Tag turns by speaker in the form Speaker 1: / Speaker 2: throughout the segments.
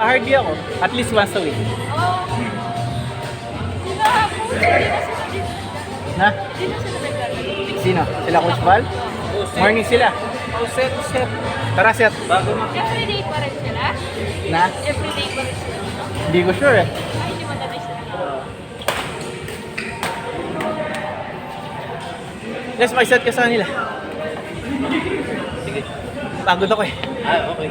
Speaker 1: Hardy ako. At least once a week.
Speaker 2: Oh. Sila ako. Hindi na sila dito.
Speaker 1: Na?
Speaker 2: Hindi na sila nagkakaroon.
Speaker 1: Sino? Sila Coach Val? Morning sila.
Speaker 3: Oh, set.
Speaker 1: Tara, set.
Speaker 3: Bago
Speaker 2: Everyday pa rin sila?
Speaker 1: Na?
Speaker 2: Everyday pa rin sila?
Speaker 1: Hindi ko sure eh.
Speaker 2: Ay, hindi madali sila.
Speaker 1: Yes, may set ka sa kanila. Pagod ako eh.
Speaker 3: Okay.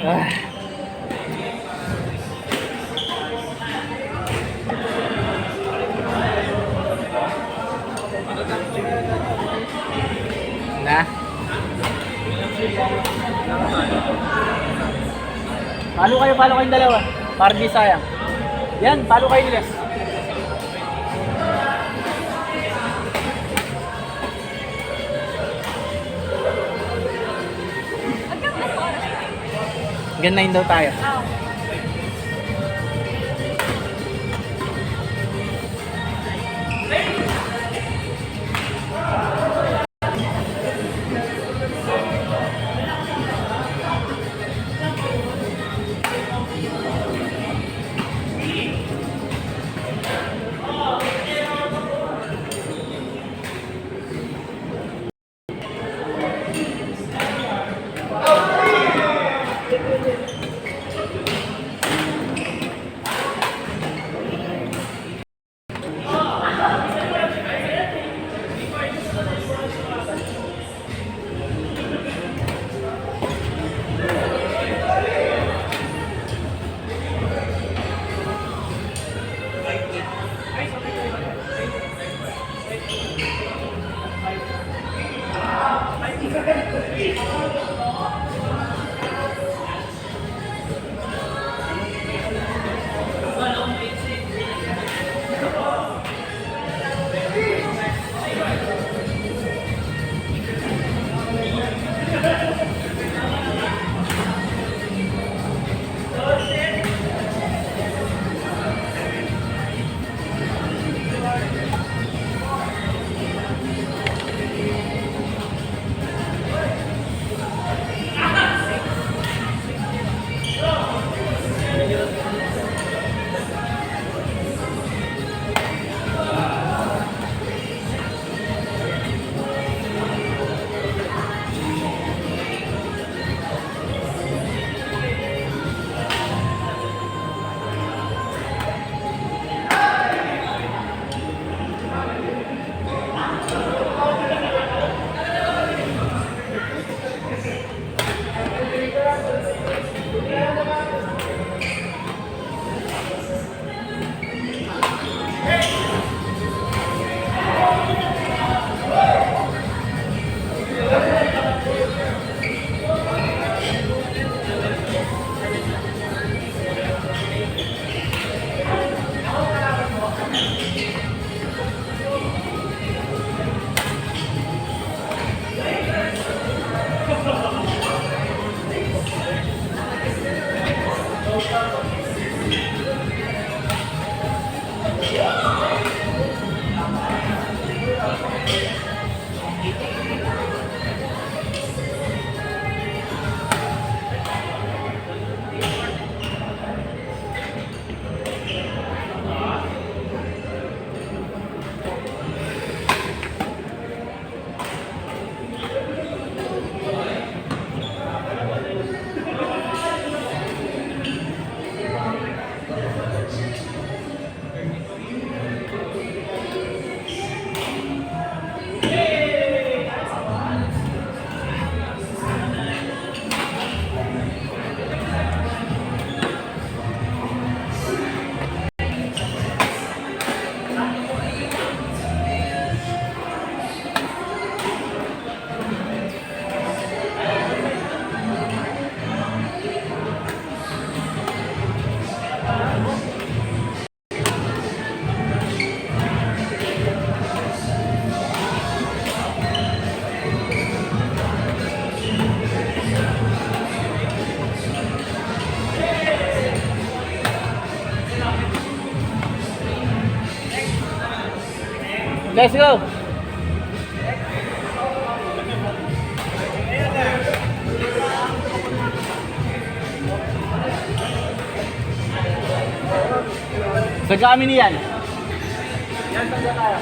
Speaker 1: Ah. Na? Palo kayong dalawa. Para di sayang. Yan, palo kayo nila.
Speaker 2: Hanggang ano oras na?
Speaker 1: Hanggang 9 daw tayo.
Speaker 2: Ah,
Speaker 1: Let's go! Sa kami niyan. Yan, saan tayo?